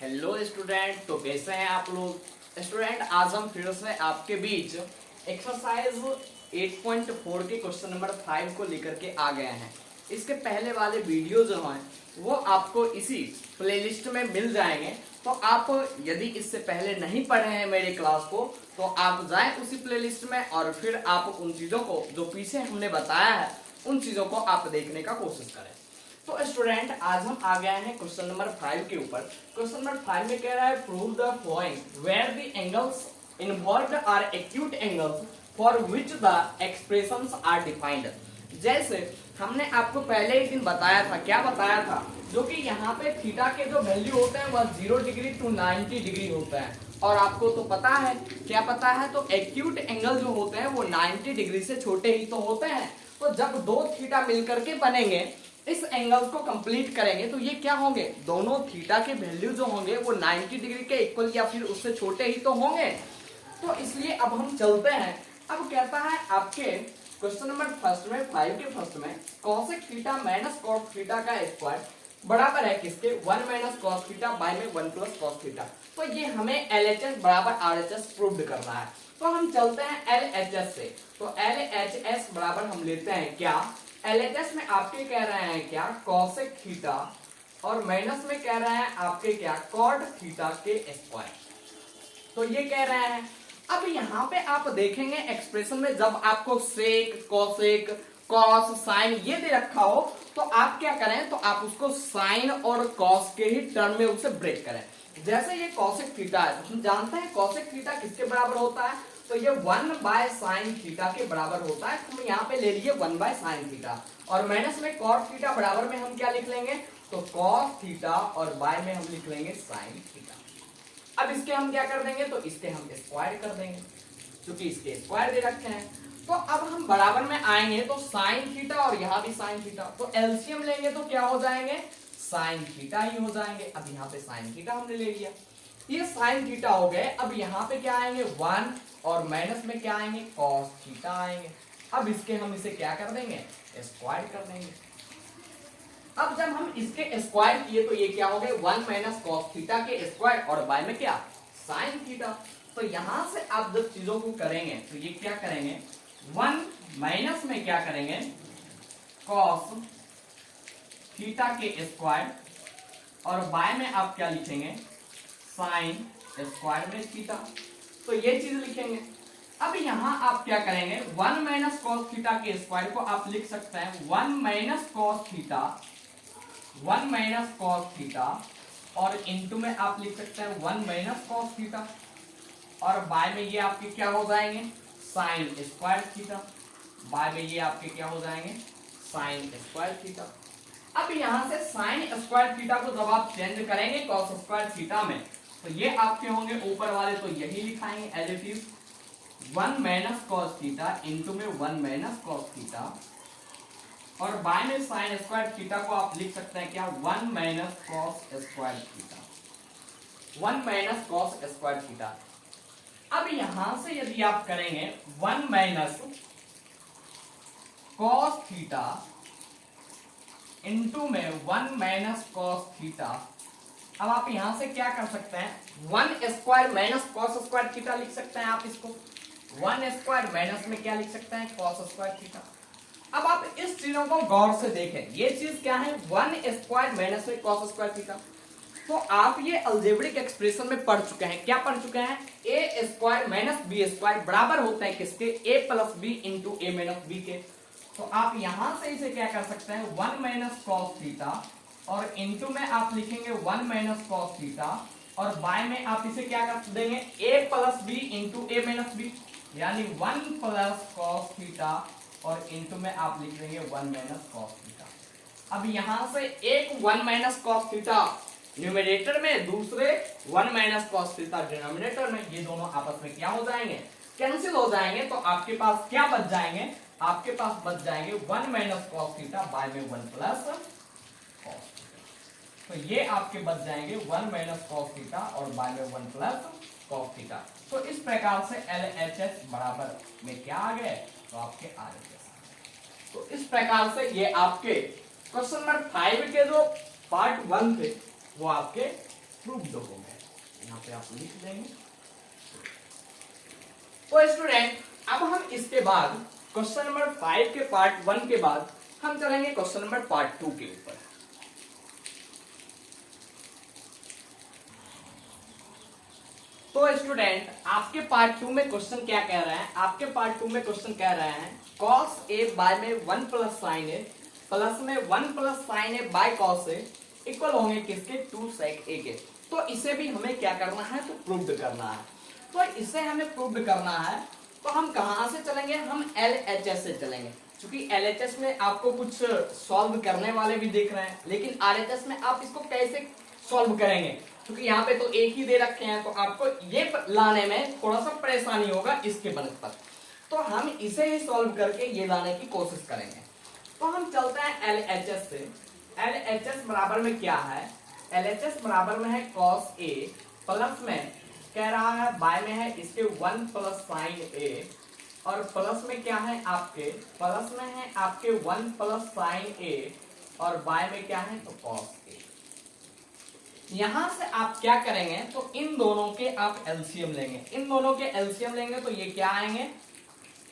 Hello student, तो कैसे हैं आप लोग। स्टूडेंट, आज हम फिर से आपके बीच एक्सरसाइज 8.4 के क्वेश्चन नंबर 5 को लेकर के आ गए हैं। इसके पहले वाले वीडियो जो हैं वो आपको इसी प्लेलिस्ट में मिल जाएंगे। तो आप यदि इससे पहले नहीं पढ़े हैं मेरे क्लास को तो आप जाएं उसी प्लेलिस्ट में और फिर आप उन चीज़ों को जो पीछे हमने बताया है उन चीज़ों को आप देखने का कोशिश करें। तो स्टूडेंट, आज हम आ गए हैं क्वेश्चन नंबर 5 के ऊपर। क्वेश्चन नंबर 5 में कह रहा है prove the following where the angles involved are acute angles for which the expressions are defined. जैसे हमने आपको पहले एक दिन बताया था, क्या बताया था, जो कि यहाँ पे थीटा के जो वैल्यू होते हैं वह 0 डिग्री टू 90 डिग्री होता है। और आपको तो पता है, क्या पता है, तो एक्यूट एंगल जो होते हैं वो 90 डिग्री से छोटे ही तो होते हैं। तो जब दो थीटा मिलकर के बनेंगे, इस एंगल को कंप्लीट करेंगे, तो ये क्या होंगे, दोनों थीटा के वैल्यू जो होंगे वो 90 डिग्री के इक्वल या फिर उससे छोटे ही तो होंगे। तो इसलिए अब हम चलते हैं। अब कहता है आपके क्वेश्चन नंबर फर्स्ट में 5 के फर्स्ट में cosec theta minus cos theta का स्क्वायर बराबर है किसके, 1 माइनस cos थीटा बाय में 1 प्लस cos थीटा। तो ये हमें LHS बराबर RHS प्रूव्ड करना है। तो हम चलते हैं LHS से। तो LHS बराबर हम लेते हैं क्या, LHS में आपके कह रहे हैं क्या cosec थीटा और माइनस में कह रहे हैं आपके क्या cot थीटा के स्क्वायर। तो ये कह रहे हैं। अब यहाँ पे आप देखेंगे एक्सप्रेशन में जब आपको सेक, कोसेक, कॉस, साइन ये दे रखा हो तो आप क्या करें, तो आप उसको साइन और कॉस के ही टर्म में उसे ब्रेक करें। जैसे ये कॉसेक थीटा है तो हम जानते हैं कॉसेक थीटा किसके बराबर होता है, तो ये 1 बाय साइन थीटा के बराबर होता है। तो हम यहाँ पे ले लिए 1 बाय साइन थीटा और माइनस में कॉट थीटा बराबर में हम क्या लिख लेंगे, तो कॉस थीटा और बाय में हम लिख लेंगे साइन थीटा। अब इसके हम क्या कर देंगे, तो इसके हम स्क्वायर कर देंगे क्योंकि इसके स्क्वायर दे रखे हैं। तो अब हम बराबर में आएंगे तो साइन थीटा और यहाँ भी साइन थीटा, तो एलसीएम लेंगे तो क्या हो जाएंगे, साइन थीटा ही हो जाएंगे। अब यहाँ पे साइन थीटा हमने ले लिया, ये साइन थीटा हो गए। अब यहाँ पे क्या आएंगे 1 और माइनस में क्या आएंगे, कॉस थीटा आएंगे। अब इसके हम इसे क्या कर देंगे, स्क्वायर कर देंगे। अब जब हम इसके स्क्वायर किए तो ये क्या हो गए, 1 माइनस कॉस थीटा के स्क्वायर और बाय में क्या, साइन थीटा। तो यहां से आप जब चीजों को करेंगे तो ये क्या करेंगे, 1 माइनस में क्या करेंगे, कॉस थीटा के स्क्वायर और बाय में आप क्या लिखेंगे, साइन स्क्वायर में थीटा। तो ये चीज लिखेंगे। अब यहां आप क्या करेंगे, 1 माइनस कॉस थीटा के स्क्वायर को आप लिख सकते हैं 1 minus cos theta, 1 minus cos theta और इनटू में आप लिख सकते हैं 1 माइनस कॉस थीटा और बाय में ये आपके क्या हो जाएंगे, साइन स्क्वायर थीटा। बाय में ये आपके क्या हो जाएंगे, साइन स्क्वायर थीटा। अब यहां से साइन स्क्वायर थीटा को जब आप चेंज करेंगे कॉस स्क्वायर थीटा में तो ये आपके होंगे ऊपर वाले, तो यही लिखाएंगे as it is 1 minus cos theta into में 1 माइनस कॉस थीटा और बाय में साइन स्क्वायर थीटा को आप लिख सकते हैं क्या, 1 minus cos square theta, 1 minus cos square theta. अब यहां से यदि आप करेंगे 1 माइनस कॉस थीटा इंटू में 1 माइनस कॉस थीटा। अब आप यहां से क्या कर सकते हैं, 1 square minus cos square theta लिख सकते हैं। आप इसको 1 स्क्वायर माइनस में क्या लिख सकते हैं, कॉस स्क्वायर थीटा। अब आप इस चीजों को गौर से देखें, ये चीज क्या है, 1 स्क्वायर माइनस में कॉस स्क्वायर थीटा। तो आप ये अलजेब्रिक एक्सप्रेशन में पढ़ चुके हैं, क्या पढ़ चुके हैं, ए स्क्वायर माइनस बी स्क्वायर बराबर होता है किसके, ए प्लस बी इंटू ए माइनस बी के। तो आप यहां से इसे क्या कर सकते हैं, 1 माइनस कॉस थीटा और इंटू में आप लिखेंगे 1 माइनस कॉस थीटा और बाय में आप इसे क्या कर देंगे, ए प्लस बी इंटू ए माइनस बी, यानी 1 प्लस कॉस थीटा और इंटू में आप लिख देंगे 1 माइनस कॉस थीटा। अब यहां से एक 1 माइनस कॉस थीटा न्यूमरेटर में, दूसरे 1 माइनस कॉस थीटा डिनोमिनेटर में, ये दोनों आपस में क्या हो जाएंगे, कैंसिल हो जाएंगे। तो आपके पास क्या बच जाएंगे, आपके पास बच जाएंगे 1 माइनस कॉस थीटा बाय में 1 प्लस कॉस थीटा। तो ये आपके बच जाएंगे 1 माइनस कॉस थीटा और बाय में 1 प्लस कॉस थीटा। तो इस प्रकार से LHS बराबर में क्या आ गए, तो आपके RHS। तो इस प्रकार से ये आपके क्वेश्चन नंबर 5 के जो पार्ट 1 थे वो आपके प्रूव्ड हो गए। यहाँ पे आप लिख देंगे। तो स्टूडेंट अब हम इसके बाद क्वेश्चन नंबर 5 के पार्ट 1 के बाद हम चलेंगे क्वेश्चन नंबर पार्ट 2 के ऊपर। तो स्टूडेंट आपके पार्ट 2 में क्वेश्चन क्या कह रहा है, आपके पार्ट 2 में क्वेश्चन कह रहे हैं cos a बाय में 1 प्लस साइन ए प्लस में 1 plus sine A by cos a equal होंगे किसके 2 sec a के। तो इसे भी हमें क्या करना है, तो प्रूव्ड करना है। तो इसे हमें प्रूव्ड करना है तो हम कहां से चलेंगे, हम LHS से चलेंगे। क्योंकि LHS में आपको कुछ सॉल्व करने वाले भी दिख रहे हैं, लेकिन RHS में आप इसको कैसे सॉल्व करेंगे, क्योंकि यहाँ पे तो एक ही दे रखे हैं, तो आपको ये लाने में थोड़ा सा परेशानी होगा इसके बनस्पत। तो हम इसे ही सॉल्व करके ये लाने की कोशिश करेंगे। तो हम चलते हैं LHS से। LHS बराबर में क्या है, LHS बराबर में है cos a प्लस में कह रहा है बाय में है इसके 1 प्लस साइन a और प्लस में क्या है आपके, प्लस में है आपके 1 प्लस साइन a और बाय में क्या है तो cos a। यहां से आप क्या करेंगे, तो इन दोनों के आप एलसीएम लेंगे। इन दोनों के एलसीएम लेंगे तो ये क्या आएंगे,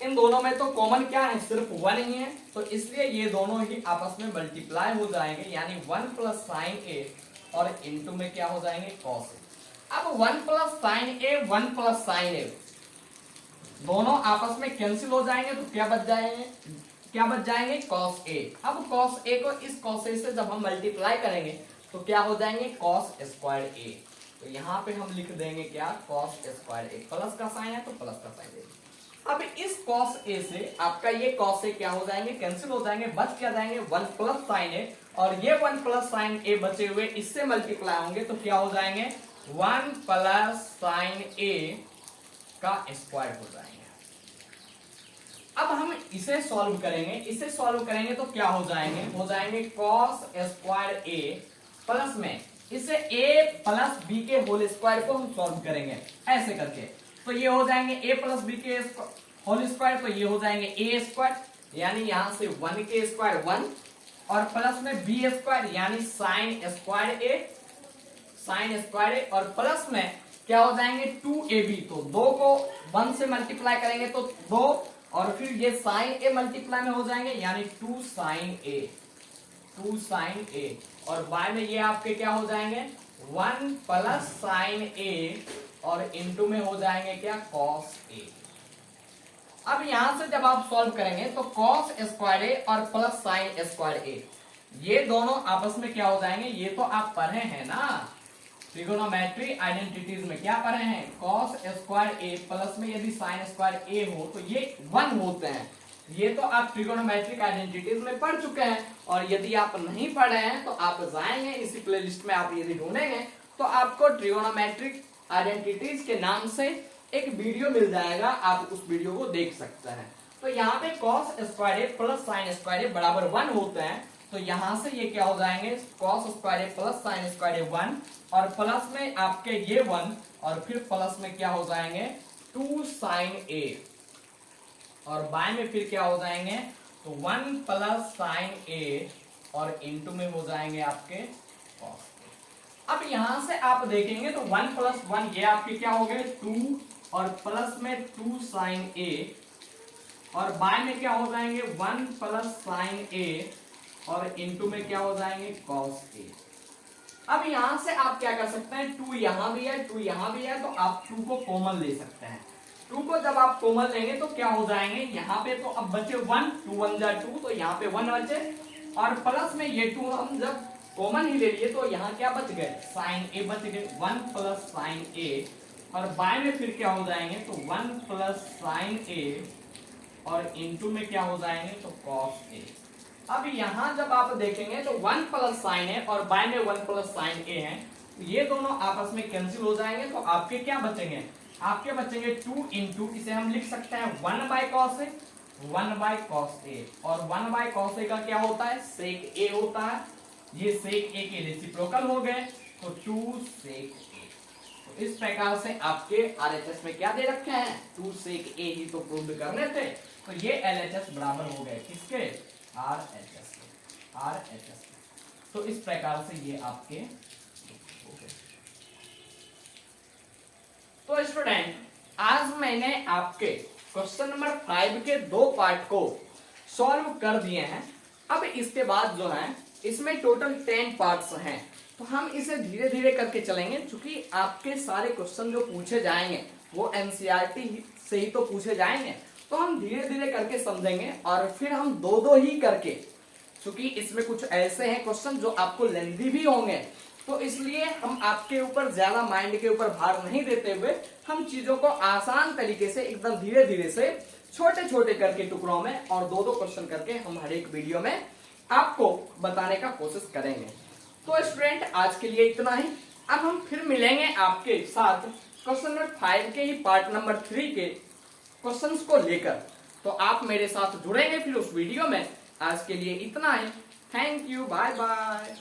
इन दोनों में तो कॉमन क्या है, सिर्फ 1 ही है, तो इसलिए ये दोनों ही आपस में मल्टीप्लाई हो जाएंगे, यानी 1 प्लस साइन ए और इनटू में क्या हो जाएंगे कॉस ए। अब 1 प्लस साइन ए 1 प्लस साइन ए दोनों आपस में कैंसिल हो जाएंगे, तो क्या बच जाएंगे, क्या बच जाएंगे कॉस ए। अब कॉस ए को इस कॉस ए से जब हम मल्टीप्लाई करेंगे तो क्या हो जाएंगे कॉस स्क्वायर ए। तो यहाँ पे हम लिख देंगे क्या, कॉस स्क्वायर ए, प्लस का साइन है तो प्लस का साइन ए। अब इस कॉस ए से आपका ये कॉस ए क्या हो जाएंगे, कैंसिल हो जाएंगे, बच क्या जाएंगे 1 प्लस साइन ए, और ये 1 प्लस साइन ए बचे हुए इससे मल्टीप्लाई होंगे तो क्या हो जाएंगे 1 प्लस साइन ए का स्क्वायर हो जाएंगे। अब हम इसे सॉल्व करेंगे, इसे सॉल्व करेंगे तो क्या हो जाएंगे, हो जाएंगे कॉस स्क्वायर ए प्लस में इसे a प्लस बी के होल स्क्वायर को हम सॉल्व करेंगे ऐसे करके। तो ये हो जाएंगे a प्लस बी के होल स्क्वायर, तो ये हो जाएंगे a स्क्वायर, यानी यहां से 1 के स्क्वायर 1 और प्लस में b स्क्वायर यानी sine square a, sine square a, और प्लस में क्या हो जाएंगे 2ab। तो 2 को 1 से मल्टीप्लाई करेंगे तो 2 और फिर ये साइन a मल्टीप्लाई में हो जाएंगे यानी 2 साइन a, 2 साइन a, और बाय में ये आपके क्या हो जाएंगे 1 प्लस साइन a और इनटू में हो जाएंगे क्या cos a। अब यहां से जब आप सॉल्व करेंगे तो cos स्क्वायर a और प्लस साइन स्क्वायर a ये दोनों आपस में क्या हो जाएंगे, ये तो आप पढ़े हैं ना ट्रिगोनोमेट्री आइडेंटिटीज में, क्या पढ़े हैं cos स्क्वायर a प्लस में यदि साइन स्क्वायर a हो तो ये 1 होते हैं। ये तो आप ट्रिगोनोमेट्रिक आइडेंटिटीज में पढ़ चुके हैं, और यदि आप नहीं पढ़े हैं तो आप जाएंगे इसी प्लेलिस्ट में, आप यदि ढूंढेंगे तो आपको ट्रिगोनोमेट्रिक आइडेंटिटीज के नाम से एक वीडियो मिल जाएगा, आप उस वीडियो को देख सकते हैं। तो यहाँ पे cos स्क्वायर ए प्लस साइन स्क्वायर ए बराबर 1 होते हैं, तो यहां से ये क्या हो जाएंगे cos स्क्वायर ए प्लस साइन स्क्वायर ए 1 और प्लस में आपके ये 1 और फिर प्लस में क्या हो जाएंगे 2 साइन ए, और बाय में फिर क्या हो जाएंगे तो 1 प्लस साइन ए और इनटू में हो जाएंगे आपके cos a। अब यहां से आप देखेंगे तो 1 प्लस 1 ये आपके क्या हो गए 2 और प्लस में 2 साइन ए और बाय में क्या हो जाएंगे 1 प्लस साइन ए और इनटू में क्या हो जाएंगे cos a। अब यहां से आप क्या कर सकते हैं 2 यहां भी है 2 यहां भी है, तो आप 2 को कॉमन ले सकते हैं। 2 को जब आप कॉमन लेंगे तो क्या हो जाएंगे, यहाँ पे तो अब बचे 1, 2 1 जा 2, तो यहाँ पे 1 बचे, और प्लस में ये 2 हम जब कॉमन ही ले लिए तो यहाँ क्या बच गए साइन ए बच गए 1 प्लस साइन ए, और बाय में फिर क्या हो जाएंगे तो 1 प्लस साइन ए और इनटू में क्या हो जाएंगे तो cos a। अब यहाँ जब आप देखेंगे तो 1 प्लस साइन ए और बाय में 1 प्लस साइन ए है, तो ये दोनों आपस में कैंसिल हो जाएंगे, तो आपके क्या बचेंगे, आपके बचेंगे 2 इंटू, इसे हम लिख सकते हैं 1 by cos a, 1 by cos a, और 1 बाय cos a का क्या होता है sec a होता है, ये sec a के रेसिप्रोकल हो गए तो 2 sec a। तो इस प्रकार से आपके RHS में क्या दे रखे हैं 2 sec a ही तो प्रूव करने थे, तो ये LHS बराबर हो गए किसके RHS के, RHS के। तो इस प्रकार से ये आपके हो गए। तो स्टूडेंट आज मैंने आपके क्वेश्चन नंबर 5 के 2 पार्ट को सॉल्व कर दिए हैं। अब इसके बाद जो है इसमें टोटल 10 पार्ट्स हैं, तो हम इसे धीरे धीरे करके चलेंगे, क्योंकि आपके सारे क्वेश्चन जो पूछे जाएंगे वो एनसीईआरटी से ही तो पूछे जाएंगे, तो हम धीरे धीरे करके समझेंगे और फिर हम दो दो ही करके, क्योंकि इसमें कुछ ऐसे हैं क्वेश्चन जो आपको लेंथी भी होंगे, तो इसलिए हम आपके ऊपर ज्यादा माइंड के ऊपर भार नहीं देते हुए हम चीजों को आसान तरीके से एकदम धीरे धीरे से छोटे छोटे करके टुकड़ों में और दो दो क्वेश्चन करके हम हर एक वीडियो में आपको बताने का कोशिश करेंगे। तो स्टूडेंट आज के लिए इतना ही। अब हम फिर मिलेंगे आपके साथ क्वेश्चन नंबर 5 के ही पार्ट नंबर 3 के क्वेश्चंस को लेकर, तो आप मेरे साथ जुड़ेंगे फिर उस वीडियो में। आज के लिए इतना ही। Thank you, bye bye.